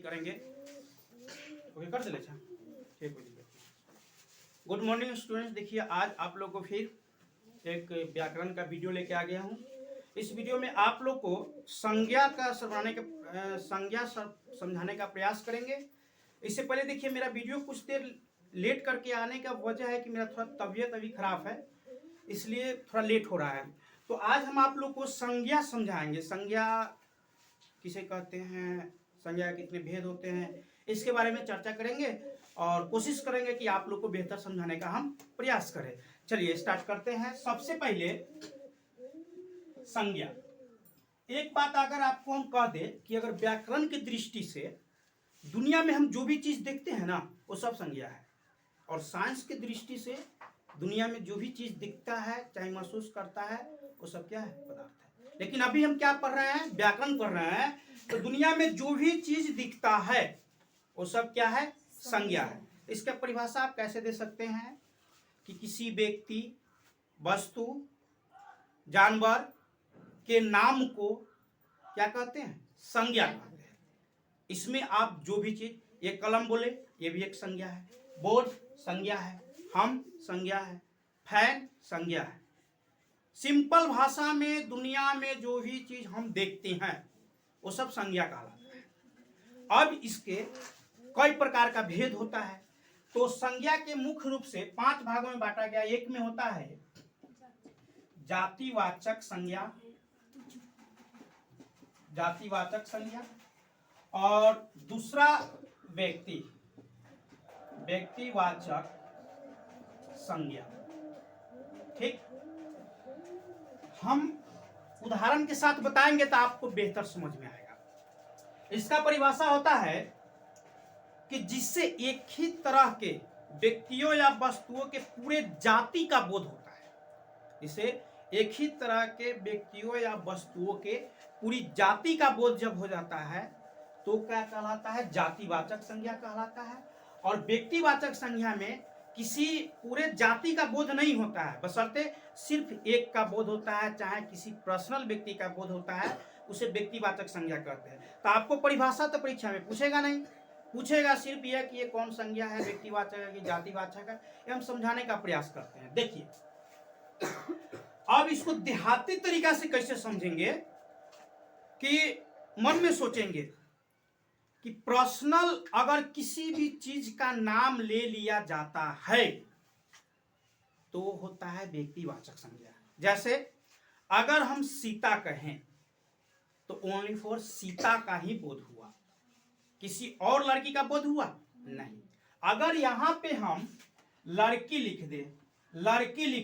करेंगे। ओके कर दे अच्छा, ठीक कोई दिक्कत नहीं। गुड मॉर्निंग स्टूडेंट्स, देखिए आज आप लोग को फिर एक व्याकरण का वीडियो लेके आ गया हूँ। इस वीडियो में आप लोग को संज्ञा का समझाने का प्रयास करेंगे। इससे पहले देखिए मेरा वीडियो कुछ देर लेट करके आने का वजह है कि मेरा थोड़ा तबीयत अभी खराब है, इसलिए थोड़ा लेट हो रहा है। तो आज हम आप लोग को संज्ञा समझाएंगे। संज्ञा किसे कहते हैं, संज्ञा के कितने भेद होते हैं, इसके बारे में चर्चा करेंगे और कोशिश करेंगे कि आप लोग को बेहतर समझाने का हम प्रयास करें। चलिए स्टार्ट करते हैं। सबसे पहले संज्ञा। एक बात अगर आपको हम कह दे कि अगर व्याकरण की दृष्टि से दुनिया में हम जो भी चीज देखते हैं ना वो सब संज्ञा है, और साइंस की दृष्टि से दुनिया में जो भी चीज दिखता है चाहे महसूस करता है वो सब क्या है, पदार्थ है। लेकिन अभी हम क्या पढ़ रहे हैं, व्याकरण पढ़ रहे हैं। तो दुनिया में जो भी चीज दिखता है वो सब क्या है, संज्ञा है। इसका परिभाषा आप कैसे दे सकते हैं कि किसी व्यक्ति, वस्तु, जानवर के नाम को क्या कहते हैं, संज्ञा कहते हैं। इसमें आप जो भी चीज, ये कलम बोले ये भी एक संज्ञा है, बोर्ड संज्ञा है, हम संज्ञा है, फैन संज्ञा है। सिंपल भाषा में दुनिया में जो भी चीज हम देखते हैं वो सब संज्ञा कहलाता है। अब इसके कई प्रकार का भेद होता है। तो संज्ञा के मुख्य रूप से 5 भागों में बांटा गया। एक में होता है जातिवाचक संज्ञा, जातिवाचक संज्ञा, और दूसरा व्यक्तिवाचक संज्ञा। ठीक, हम उदाहरण के साथ बताएंगे तो आपको बेहतर समझ में आएगा। इसका परिभाषा होता है कि जिससे एक ही तरह के व्यक्तियों या वस्तुओं के पूरे जाति का बोध होता है। इसे एक ही तरह के व्यक्तियों या वस्तुओं के पूरी जाति का बोध जब हो जाता है तो क्या कहलाता है, जातिवाचक संज्ञा कहलाता है। और व्यक्तिवाचक संज्ञा में किसी पूरे जाति का बोध नहीं होता है, बशर्ते सिर्फ एक का बोध होता है, चाहे किसी पर्सनल व्यक्ति का बोध होता है, उसे व्यक्तिवाचक संज्ञा कहते हैं। तो आपको परिभाषा तो परीक्षा में पूछेगा नहीं, पूछेगा सिर्फ यह कि ये कौन संज्ञा है, व्यक्तिवाचक है कि जातिवाचक है, ये हम समझाने का प्रयास करते हैं। देखिए अब इसको देहाती तरीका से कैसे समझेंगे कि मन में सोचेंगे कि पर्सनल अगर किसी भी चीज का नाम ले लिया जाता है तो होता है व्यक्तिवाचक संज्ञा। जैसे अगर हम सीता कहें तो ओनली फॉर सीता का ही बोध हुआ, किसी और लड़की का बोध हुआ नहीं। अगर यहां पे हम लड़की लिख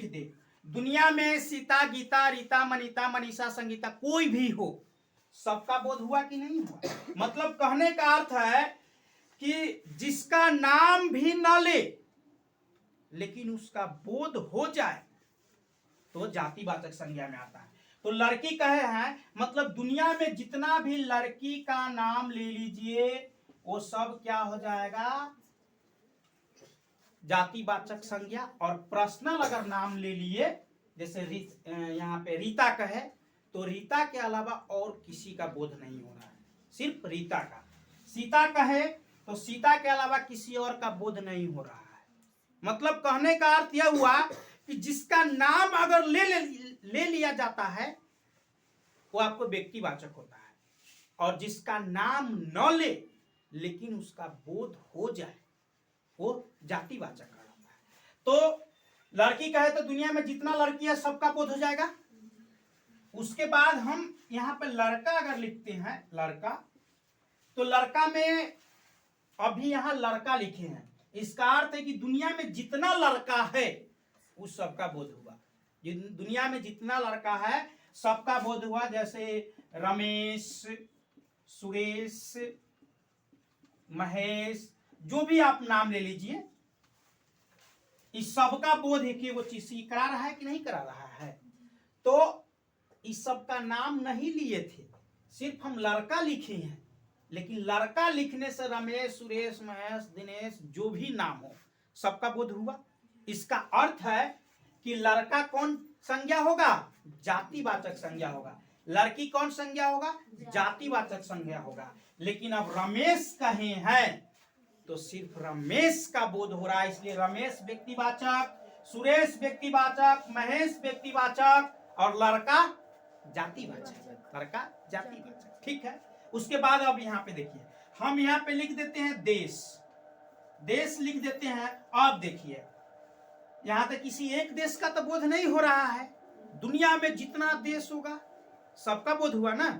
दे, दुनिया में सीता, गीता, रीता, मनीता, मनीषा, संगीता कोई भी हो, सबका बोध हुआ कि नहीं हुआ। मतलब कहने का अर्थ है कि जिसका नाम भी न ले लेकिन उसका बोध हो जाए तो जातिवाचक संज्ञा में आता है। तो लड़की कहे हैं मतलब दुनिया में जितना भी लड़की का नाम ले लीजिए वो सब क्या हो जाएगा, जातिवाचक संज्ञा। और पर्सनल अगर नाम ले लिए, जैसे यहाँ पे रीता कहे तो रीता के अलावा और किसी का बोध नहीं हो रहा है, सिर्फ रीता का। सीता कहे तो सीता के अलावा किसी और का बोध नहीं हो रहा है। मतलब कहने का अर्थ यह हुआ कि जिसका नाम अगर ले लिया जाता है वो आपको व्यक्तिवाचक होता है, और जिसका नाम न ले लेकिन उसका बोध हो जाए वो जातिवाचक कहलाता है। तो लड़की कहे तो दुनिया में जितना लड़की है सबका बोध हो जाएगा। उसके बाद हम यहाँ पे लड़का अगर लिखते हैं, लड़का, तो लड़का में अभी यहाँ लड़का लिखे हैं, इसका अर्थ है कि दुनिया में जितना लड़का है उस सबका बोध हुआ। दुनिया में जितना लड़का है सबका बोध हुआ। जैसे रमेश, सुरेश, महेश, जो भी आप नाम ले लीजिए, इस सबका बोध है कि वो चीज करा रहा है कि नहीं करा रहा है। तो इस सब का नाम नहीं लिए थे, सिर्फ हम लड़का लिखे हैं, लेकिन लड़का लिखने से रमेश, सुरेश, महेश, दिनेश जो भी नाम हो सबका बोध हुआ। इसका अर्थ है कि लड़का कौन संज्ञा होगा, जातिवाचक संज्ञा होगा। लड़की कौन संज्ञा होगा, जातिवाचक संज्ञा होगा। लेकिन अब रमेश कहे हैं तो सिर्फ रमेश का बोध हो रहा है, इसलिए रमेश व्यक्तिवाचक, सुरेश व्यक्तिवाचक, महेश व्यक्तिवाचक और लड़का जातिवाचक, लड़का जातिवाचक। ठीक है। उसके बाद अब यहाँ पे देखिए, हम यहाँ पे लिख देते हैं देश, देश लिख देते हैं। अब देखिए यहाँ तक किसी एक देश का तो बोध नहीं हो रहा है, दुनिया में जितना देश होगा सबका बोध हुआ ना।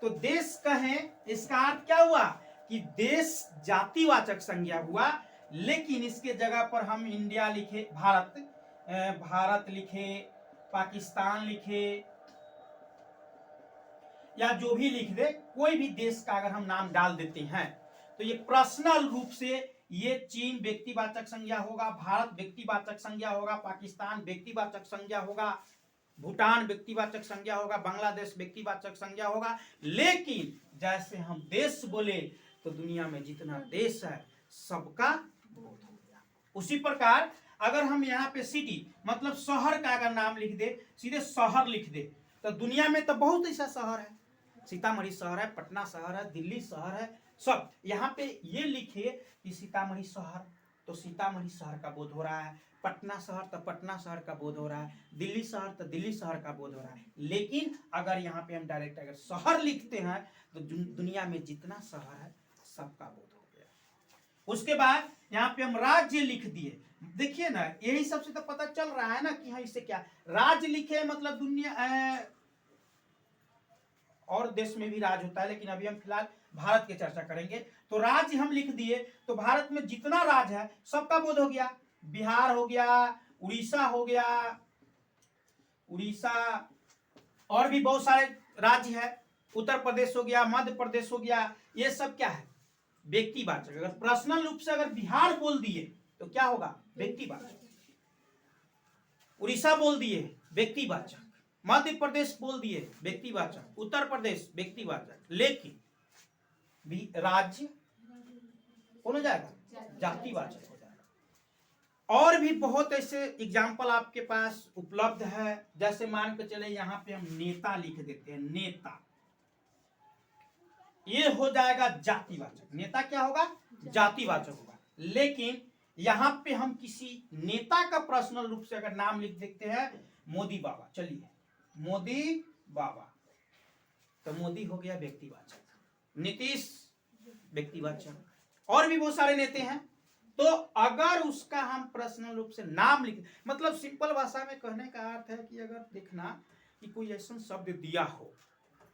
तो देश कहें, इसका अर्थ क्या हुआ कि देश जातिवाचक संज्ञा हुआ, लेकिन इसके जगह पर हम इंडिया लिखे, भारत लिखे, पाकिस्तान लिखे, या जो भी लिख दे, कोई भी देश का अगर हम नाम डाल देते हैं तो ये पर्सनल रूप से ये चीन व्यक्तिवाचक संज्ञा होगा, भारत व्यक्तिवाचक संज्ञा होगा, पाकिस्तान व्यक्तिवाचक संज्ञा होगा, भूटान व्यक्तिवाचक संज्ञा होगा, बांग्लादेश व्यक्तिवाचक संज्ञा होगा। लेकिन जैसे हम देश बोले तो दुनिया में जितना देश है सबका बोध हो गया। उसी प्रकार अगर हम यहाँ पे सिटी मतलब शहर का अगर नाम लिख दे, सीधे शहर लिख दे, तो दुनिया में तो बहुत ऐसा शहर है, सीतामढ़ी शहर है, पटना शहर है, दिल्ली शहर है, सब। यहाँ पे ये लिखे कि सीतामढ़ी शहर, तो सीतामढ़ी शहर का बोध हो रहा है, पटना शहर तो पटना शहर का बोध हो रहा है, दिल्ली शहर तो दिल्ली शहर का बोध हो रहा है। लेकिन अगर यहाँ पे हम डायरेक्ट अगर शहर लिखते हैं तो दुनिया में जितना शहर है सबका बोध हो गया। उसके बाद यहाँ पे हम राज्य लिख दिए। देखिए ना, यही सबसे तो पता चल रहा है ना कि हाँ इससे क्या राज्य लिखे, मतलब दुनिया और देश में भी राज होता है, लेकिन अभी हम फिलहाल भारत की चर्चा करेंगे। तो राज्य हम लिख दिए तो भारत में जितना राज्य है सबका बोध हो गया। बिहार हो गया, उड़ीसा हो गया, उड़ीसा और भी बहुत सारे राज्य है, उत्तर प्रदेश हो गया, मध्य प्रदेश हो गया, ये सब क्या है व्यक्तिवाचक। अगर पर्सनल रूप से अगर बिहार बोल दिए तो क्या होगा व्यक्तिवाचक, उड़ीसा बोल दिए व्यक्तिवाचक, मध्य प्रदेश बोल दिए व्यक्तिवाचक, उत्तर प्रदेश व्यक्तिवाचक। लेकिन भी राज्य कौन हो जाएगा जातिवाचक हो जाएगा। और भी बहुत ऐसे एग्जाम्पल आपके पास उपलब्ध है, जैसे मान के चले यहाँ पे हम नेता लिख देते हैं, नेता, ये हो जाएगा जातिवाचक। नेता क्या होगा जातिवाचक होगा। लेकिन यहाँ पे हम किसी नेता का पर्सनल रूप से अगर नाम लिख देते हैं, मोदी बाबा, चलिए मोदी बाबा, तो मोदी हो गया व्यक्तिवाचक, नीतीश व्यक्तिवाचक, और भी बहुत सारे नेता हैं। तो अगर उसका हम पर्सनल रूप से नाम लिख, मतलब सिंपल भाषा में कहने का अर्थ है कि अगर देखना कि कोई ऐसा शब्द दिया हो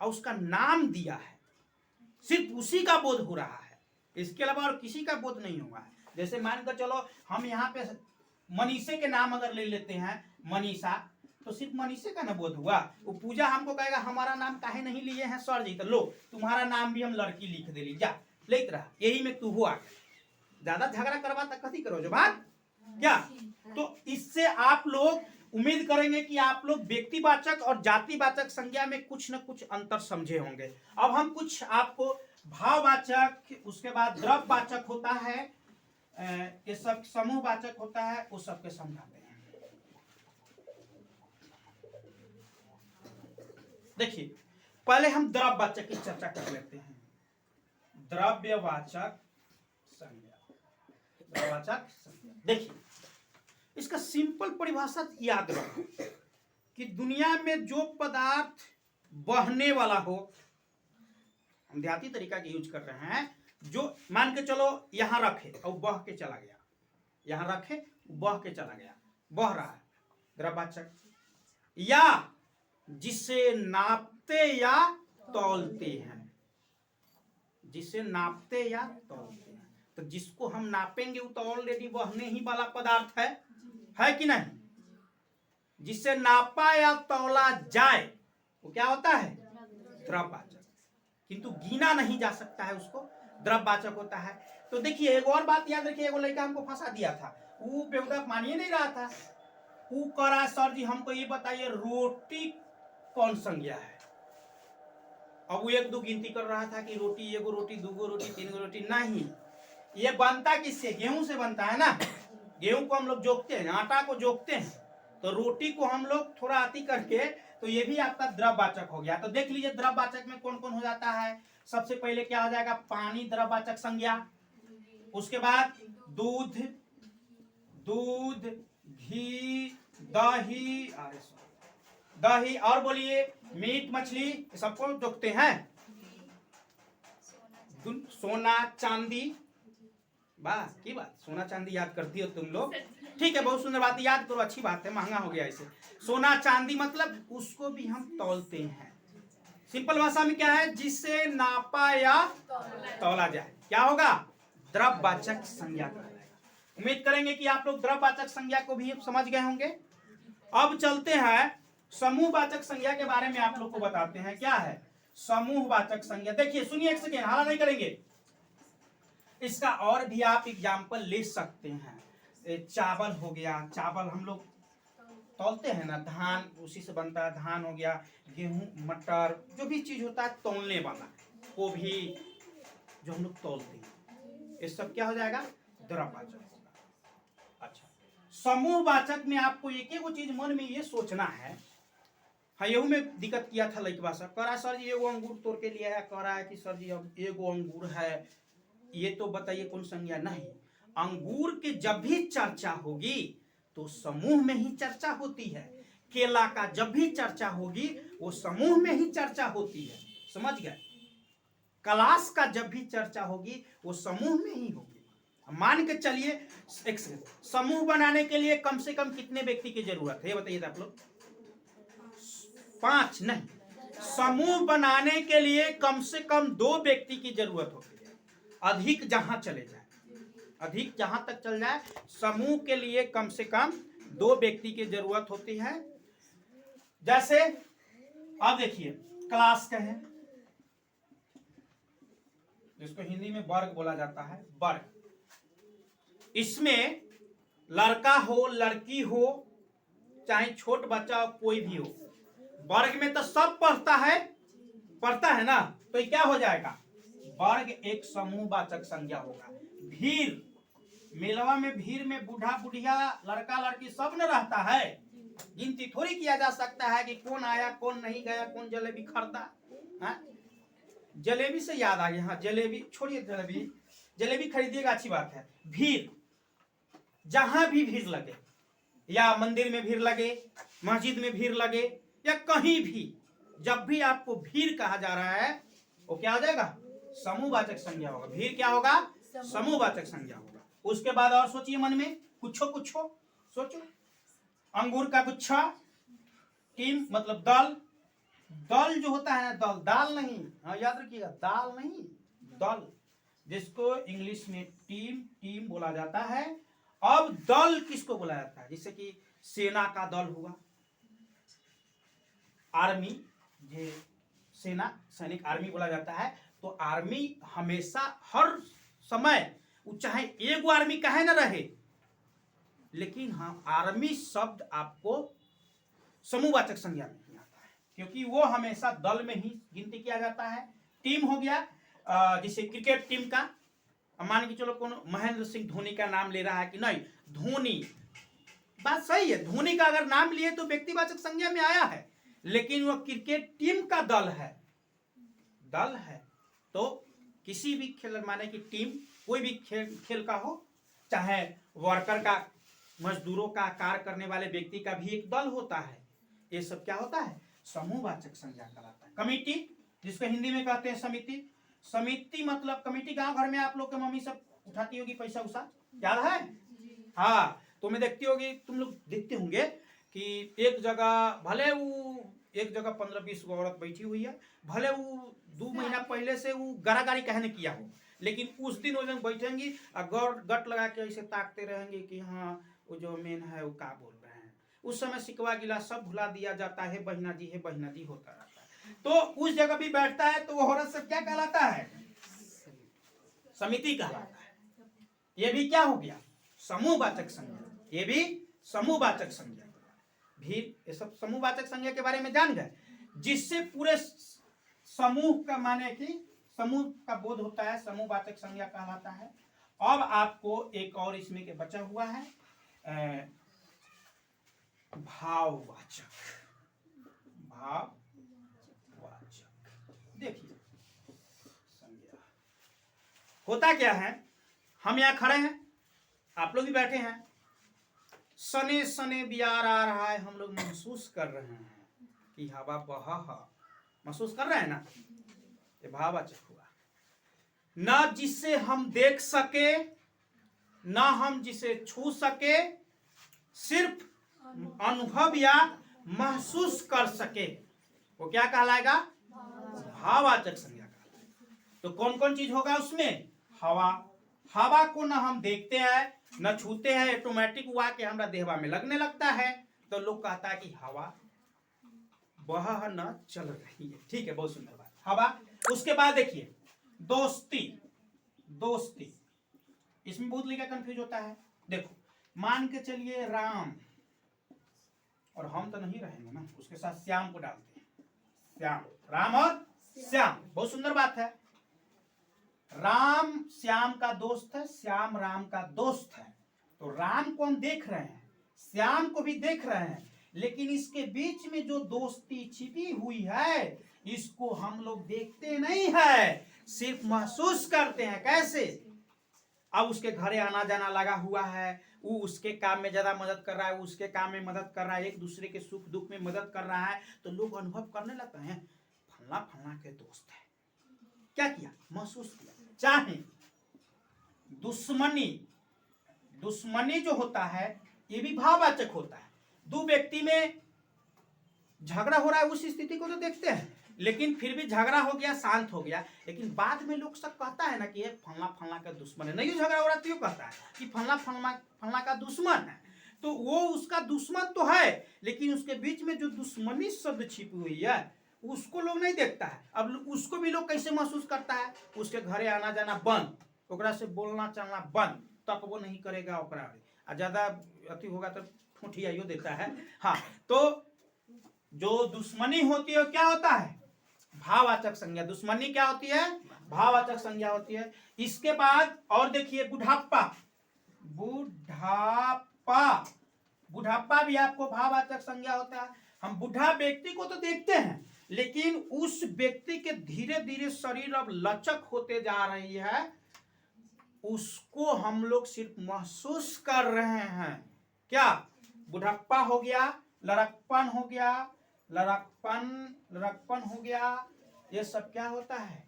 और उसका नाम दिया है, सिर्फ उसी का बोध हो रहा है, इसके अलावा और किसी का बोध नहीं हुआ है। जैसे मानकर चलो हम यहाँ पे मनीषे के नाम अगर ले लेते हैं, मनीषा, तो सिर्फ मनीषे का ना बोध हुआ। वो पूजा हमको कहेगा हमारा नाम काहे नहीं लिए हैं सर जी, तो लो तुम्हारा नाम भी हम लड़की लिख दे ली, जा लेत रहा, यही में तू हुआ। ज्यादा झगड़ा करवा तक कथी करो जो बात क्या। तो इससे आप लोग उम्मीद करेंगे कि आप लोग व्यक्तिवाचक और जातिवाचक संज्ञा में कुछ न कुछ अंतर समझे होंगे। अब हम कुछ आपको भाववाचक, उसके बाद द्रव्यवाचक होता है, ये सब समूहवाचक होता है, उस सबके समझाते हैं। देखिए पहले हम द्रव्यवाचक की चर्चा कर लेते हैं। द्रव्यवाचक संज्ञा, द्रव्यवाचक संज्ञा, देखिए इसका सिंपल परिभाषा याद रखो कि दुनिया में जो पदार्थ बहने वाला हो, हम देहाती तरीका के यूज कर रहे हैं, जो मान के चलो यहां रखे और बह के चला गया, यहां रखे बह के चला गया, बह रहा है, द्रव्यवाचक। या जिसे नापते या तौलते हैं, जिसे नापते या तौलते हैं, तो जिसको हम नापेंगे वो तो ऑलरेडी बहने ही वाला पदार्थ है कि नहीं। जिससे नापा या तौला जाए वो क्या होता है द्रव्यवाचक, किंतु गिना नहीं जा सकता है, उसको द्रव्यवाचक होता है। तो देखिए एक और बात याद रखिए, एगो लड़का हमको फंसा दिया था, वो बेवकूफ मानिए नहीं रहा था, वो करा सर जी हमको ये बताइए रोटी कौन संज्ञा है। अब वो एक दो गिनती कर रहा था कि रोटी, एगो रोटी, दूगो रोटी, तीन गो रोटी, नहीं, ये बनता किससे, गेहूं से बनता है ना। गेहूं को हम लोग जोकते हैं, आटा को जोकते हैं, तो रोटी को हम लोग थोड़ा अति करके, तो ये भी आपका द्रव्यवाचक हो गया। तो देख लीजिए द्रव्यवाचक में कौन कौन हो जाता है, सबसे पहले क्या हो जाएगा, पानी द्रववाचक संज्ञा, उसके बाद दूध, दूध, घी, दही, अरे दही, और बोलिए मीट मछली, सबको जोखते हैं। सोना चांदी, वाह की बात, सोना चांदी याद करती हो तुम लोग, ठीक है, बहुत सुंदर बात, याद करो, अच्छी बात है, महंगा हो गया इसे। सोना चांदी मतलब उसको भी हम तौलते हैं। सिंपल भाषा में क्या है, जिससे नापा या तौला जाए, क्या होगा, द्रववाचक संज्ञा कहलाएगा। उम्मीद करेंगे कि आप लोग द्रववाचक संज्ञा को भी समझ गए होंगे। अब चलते हैं समूहवाचक संज्ञा के बारे में, आप लोग को बताते हैं क्या है समूहवाचक संज्ञा। देखिए सुनिए, एक सेकेंड, हाला नहीं करेंगे, इसका और भी आप एग्जाम्पल ले सकते हैं। चावल हो गया, चावल हम लोग तौलते हैं ना, धान उसी से बनता है, धान हो गया, गेहूं, मटर, जो भी चीज होता है तौलने वाला, वो भी जो हम लोग तौलते हैं, ये सब क्या हो जाएगा, द्रववाचक होगा। अच्छा, समूहवाचक में आपको एक एक चीज मन में ये सोचना है। हाँ, यहू में दिक्कत किया था लड़कवा सा, कह रहा सर जी एगो अंगूर तोड़ के लिया है, कह रहा है कि सर जी अब एगो अंगूर है, ये तो बताइए कौन संज्ञा। नहीं, अंगूर की जब भी चर्चा होगी तो समूह में ही चर्चा होती है। केला का जब भी चर्चा होगी वो समूह में ही चर्चा होती है, समझ गए। क्लास का जब भी चर्चा होगी वो समूह में ही होगी। मान के चलिए, एक समूह बनाने के लिए कम से कम कितने व्यक्ति की जरूरत है, ये बताइए आप लोग। 5 नहीं, समूह बनाने के लिए कम से कम 2 व्यक्ति की जरूरत होती है। अधिक जहां चले जाए, अधिक जहां तक चल जाए, समूह के लिए कम से कम 2 व्यक्ति की जरूरत होती है। जैसे अब देखिए, क्लास कहें, जिसको हिंदी में वर्ग बोला जाता है, वर्ग, इसमें लड़का हो लड़की हो चाहे छोट बच्चा हो, कोई भी हो, वर्ग में तो सब पढ़ता है ना, तो ये क्या हो जाएगा, वर्ग एक समूहवाचक संज्ञा होगा। भीड़, मेलवा में भीड़ में बूढ़ा बुढ़िया लड़का लड़की सब न रहता है, गिनती थोड़ी किया जा सकता है कि कौन आया कौन नहीं गया, कौन जलेबी खरीदा। जलेबी से याद आ गया, हाँ जलेबी छोड़िए, जलेबी खरीदिएगा, अच्छी बात है। भीड़, जहां भी भीड़ लगे, या मंदिर में भीड़ लगे, मस्जिद में भीड़ लगे, या कहीं भी, जब भी आपको भीड़ कहा जा रहा है वो क्या हो जाएगा, समूहवाचक संज्ञा होगा। भीड़ क्या होगा, समूहवाचक संज्ञा होगा। उसके बाद और सोचिए मन में, कुछो सोचो। अंगूर का गुच्छा, टीम मतलब दल, दल जो होता है दल, दाल नहीं, हाँ याद रखिएगा, दाल नहीं, दल, जिसको इंग्लिश में टीम बोला जाता है। अब दल किसको बोला जाता है, जैसे कि सेना का दल हुआ, आर्मी, ये सेना, सैनिक, आर्मी बोला जाता है। तो आर्मी हमेशा हर समय, चाहे एक आर्मी कहे ना रहे, लेकिन हाँ आर्मी शब्द आपको समूहवाचक संज्ञा में नहीं आता है, क्योंकि वो हमेशा दल में ही गिनती किया जाता है। टीम हो गया, जैसे क्रिकेट टीम का, मान के चलो कौन महेंद्र सिंह धोनी का नाम ले रहा है कि नहीं, धोनी, बात सही है, धोनी का अगर नाम लिए तो व्यक्तिवाचक संज्ञा में आया है, लेकिन वो क्रिकेट टीम का दल है, तो किसी भी खेल, माने कि टीम, कोई भी खेल का हो, चाहे वर्कर का, मजदूरों का, कार्य करने वाले व्यक्ति का भी एक दल होता है, ये सब क्या होता है, समूहवाचक संज्ञा कहलाता है। कमिटी, जिसको हिंदी में कहते हैं समिति, समिति मतलब कमिटी, गांव घर में आप लोग के मम्मी सब उठाती होगी पैसा उसा, याद है, हाँ, तो मैं देखती होगी, तुम लोग देखते होंगे कि एक जगह, भले वो एक जगह 15-20 औरत बैठी हुई है, भले वो 2 महीना पहले से वो गारागारी कहने किया हो, लेकिन उस दिन वो जब बैठेंगी और गट लगा के ऐसे ताकते रहेंगे कि हाँ वो जो मेन है वो क्या बोल रहे हैं। उस समय सिकवा गिला सब भुला दिया जाता है, बहना जी है, बहना जी होता रहता है। तो उस जगह भी बैठता है तो वो औरत सब क्या कहलाता है, समिति कहलाता है। ये भी क्या हो गया, समूहवाचक संज्ञा, ये भी समूहवाचक संज्ञा। भीड़, ये सब समूहवाचक संज्ञा के बारे में जान गए, जिससे पूरे समूह का, माने कि समूह का बोध होता है, समूहवाचक संज्ञा कहलाता है। अब आपको एक और इसमें के बचा हुआ है, भाववाचक। भाववाचक देखिए, होता क्या है, हम यहाँ खड़े हैं, आप लोग भी बैठे हैं, सने सने बियार आ रहा है, हम लोग महसूस कर रहे हैं कि हवा बहा, महसूस कर रहे हैं ना, ये भाववाचक हुआ। ना जिसे हम देख सके, ना हम जिसे छू सके, सिर्फ अनुभव या महसूस कर सके, वो क्या कहलाएगा, भाववाचक संज्ञा कहलाएगा। तो कौन कौन चीज होगा उसमें, हवा, हवा को ना हम देखते हैं न छूते हैं, ऑटोमेटिक हुआ कि हमारा देहवा में लगने लगता है, तो लोग कहता है कि हवा वह न चल रही है। ठीक है, बहुत सुंदर बात, हवा। उसके बाद देखिए दोस्ती, दोस्ती, इसमें बहुत लिखा कंफ्यूज होता है। देखो मान के चलिए राम, और हम तो नहीं रहेंगे ना, उसके साथ श्याम को डालते हैं, श्याम, राम और श्याम, बहुत सुंदर बात है। राम श्याम का दोस्त है, श्याम राम का दोस्त है, तो राम को हम देख रहे हैं, श्याम को भी देख रहे हैं, लेकिन इसके बीच में जो दोस्ती छिपी हुई है, इसको हम लोग देखते नहीं है, सिर्फ महसूस करते हैं। कैसे, अब उसके घरे आना जाना लगा हुआ है, वो उसके काम में ज्यादा मदद कर रहा है, उसके काम में मदद कर रहा है, एक दूसरे के सुख दुख में मदद कर रहा है, तो लोग अनुभव करने लगते हैं फलना फलना के दोस्त है। क्या किया, महसूस किया। चाहे दुश्मनी, दुश्मनी जो होता है ये भी भाववाचक होता है। दो व्यक्ति में झगड़ा हो रहा है, उस स्थिति को तो देखते हैं, लेकिन फिर भी झगड़ा हो गया, शांत हो गया, लेकिन बाद में लोग सब कहता है ना कि ये फलना फलना का दुश्मन है, नहीं झगड़ा हो रहा तो कहता है कि फलना फलना फलना का दुश्मन है, तो वो उसका दुश्मन तो है, लेकिन उसके बीच में जो दुश्मनी शब्द छिपी हुई है उसको लोग नहीं देखता है। अब उसको भी लोग कैसे महसूस करता है, उसके घरे आना जाना बंद, ओकरा से बोलना चलना बंद, तक वो नहीं करेगा, ओकरा ज्यादा अति होगा तो ठूठियाइयो देता है। हाँ, तो जो दुश्मनी होती है क्या होता है, भाववाचक संज्ञा। दुश्मनी क्या होती है, भाववाचक संज्ञा होती है। इसके बाद और देखिए बुढ़ापा, बुढ़ापा, बुढ़ापा भी आपको भाववाचक संज्ञा होता है। हम बुढ़ा व्यक्ति को तो देखते हैं, लेकिन उस व्यक्ति के धीरे धीरे शरीर अब लचक होते जा रही है, उसको हम लोग सिर्फ महसूस कर रहे हैं। क्या, बुढ़ापा हो गया, लड़कपन हो गया, लड़कपन हो गया, ये सब क्या होता है,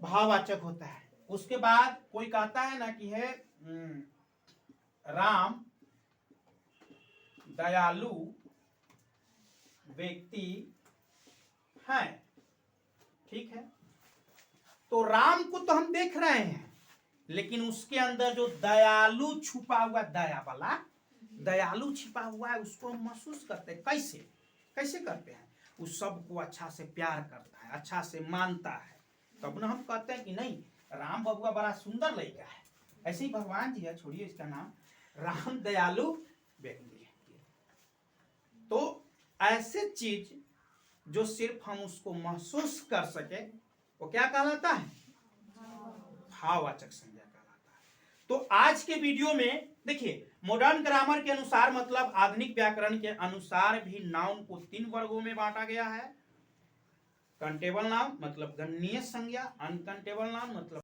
भाववाचक होता है। उसके बाद कोई कहता है ना कि है राम दयालु व्यक्ति है, ठीक है, तो राम को तो हम देख रहे हैं, लेकिन उसके अंदर जो दयालु छुपा हुआ, दया वाला दयालु छिपा हुआ है, उसको हम महसूस करते हैं। कैसे, कैसे करते हैं, उस सबको अच्छा से प्यार करता है, अच्छा से मानता है, तब ना हम कहते हैं कि नहीं राम बबुआ बड़ा सुंदर लड़का है। ऐसे ही भगवान जी है, छोड़िए इसका नाम, राम दयालु व्यक्ति है। तो ऐसे चीज जो सिर्फ हम उसको महसूस कर सके, वो क्या कहलाता है, भाववाचक संज्ञा कहलाता है। तो आज के वीडियो में देखिए, मॉडर्न ग्रामर के अनुसार मतलब आधुनिक व्याकरण के अनुसार भी नाउन को 3 वर्गों में बांटा गया है। कंटेबल नाउन मतलब गणनीय संज्ञा, अनकंटेबल नाउन मतलब